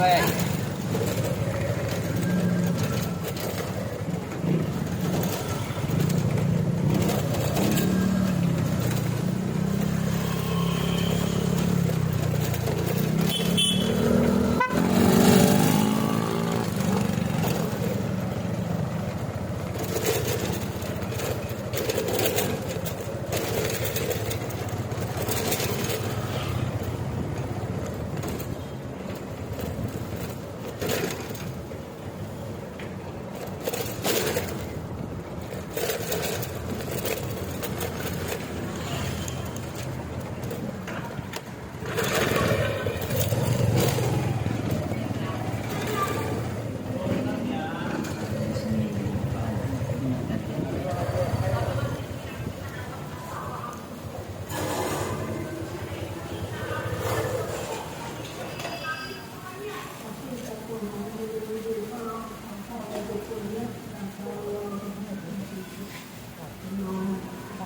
eh.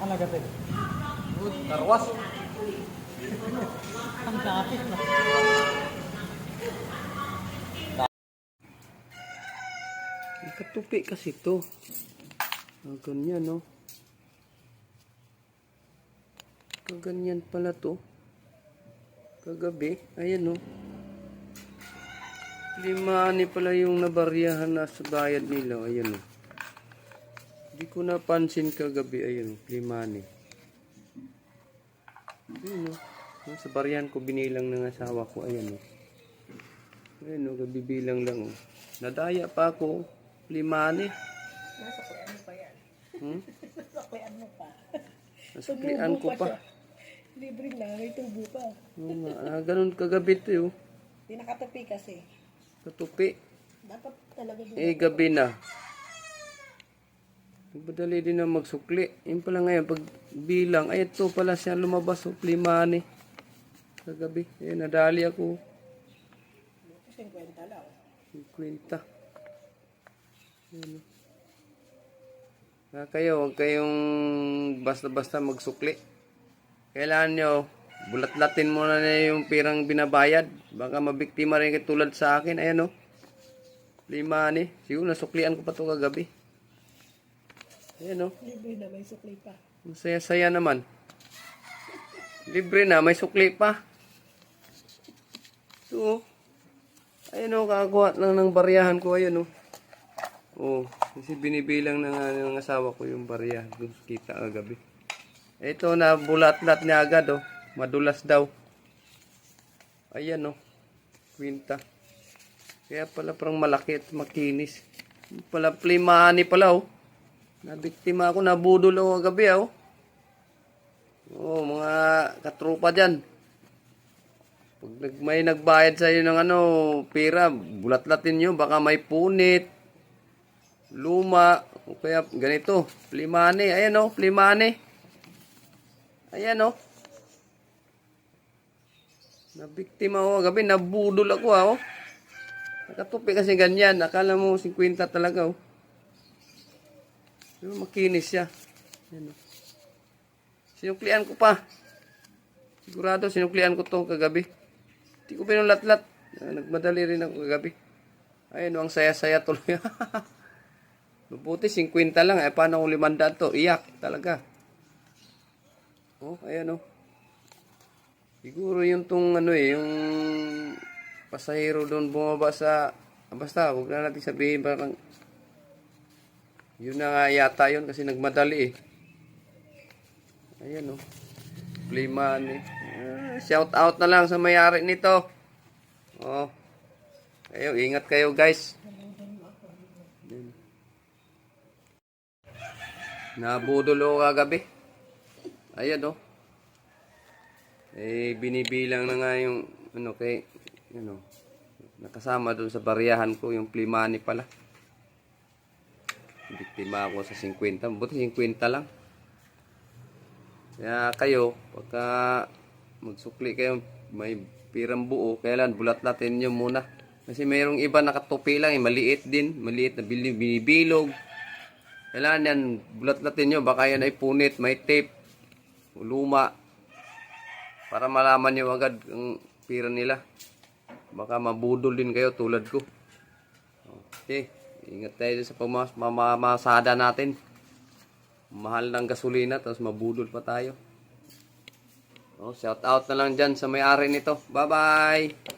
Nakalagat eh. Good, tarwas. Ang kapit na. Katupi kasi to. Ganyan, no? Kaganyan pala to. Kagabi. Ayan, no? Limani pala yung nabaryahan na sa bayad nila. Ayan, no? Hindi ko napansin kagabi. Ayan, limani. Ayan, no? Sa baryahan ko binilang ng asawa ko. Ayan, no? Ayan, no? Gabibilang lang, oh. Nadaya pa ako. Limani. Nasaklian mo pa yan. Nasaklian mo pa. Nasuklian ko pa. Libre na, may tubo pa. Ganun kagabi to, oh. Hindi nakatapi kasi. Katupi. Dapat talaga doon. Gabi na. Nagmadali din na magsukli. Yun pala ngayon, pag bilang, ay ito pala siya lumabas, oh, limani. Kagabi. Ayan, nadali ako. 50 lang. 50. Ayan, oh. Kayo, huwag kayong basta-basta magsukli. Kailangan nyo, bulat-latin mo na yung pirang binabayad. Baka mabiktima rin kayo tulad sa akin. Ayan, oh. Limani. Siguro nasuklian ko pa ito kagabi. Ayan, oh. Libre na, may sukli pa. Masaya-saya naman. Libre na, may sukli pa. Ito, oh. Ayan, oh, kakakuha lang ng baryahan ko. Ayan, oh. Oh, kasi binibilang na nga ng asawa ko yung baryahan. Doon kita kagabi. Ito na bulat-lat niya agad, oh. Madulas daw. Ayan, oh. Kwinta. Kaya pala parang malaki at makinis. Pala plimani pala, oh. Nabiktima ako, nabudol ako kagabi, oh. Oh, mga katrupa dyan. Pag may nagbayad sa iyo ng pera, bulat-latin nyo. Baka may punit, luma, o kaya ganito. Plimani. Ayan, oh. Plimani. Ayan, oh. Nabiktima ako gabi. Nabudol ako, oh. Nakatupi kasi ganyan. Akala mo 50 talaga, oh. Pero makinis siya. Ayan, oh. Sinuklian ko pa. Sigurado sinuklian ko to kagabi. Hindi ko pinulat-lat. Nagmadali rin ako kagabi. Ayan, oh. Ang saya-saya tuloy. Mabuti 50 lang. Paano kung 500 to? Iyak talaga. Oh, ayan, oh. Siguro yung yung pasahero doon bumaba sa, basta, huwag na natin sabihin, parang, yun na nga yata yun kasi nagmadali eh. Ayan, oh. Plimani. Shout out na lang sa may-ari nito. Oh. Kayo, ingat kayo, guys. Nabudol ako kagabi. Ayan, oh. Binibilang na nga yung nakasama doon sa baryahan ko yung plimani pala. Biktima ako sa 50. Buti 50 lang. Kaya kayo, pagka magsukli kayo, may pirang buo, kailan bulat-latin nyo muna. Kasi mayroong iba nakatupi lang, maliit din, maliit na binibilog. Kailangan yan, bulat-latin nyo, baka yan ay punit, may tape, luma, para malaman nyo agad ang pira nila. Baka mabudol din kayo tulad ko. Okay, ingat tayo sa pamamasada natin. Mahal ng gasolina, tapos mabudol pa tayo. Shout out na lang dyan sa may-ari nito. Bye-bye!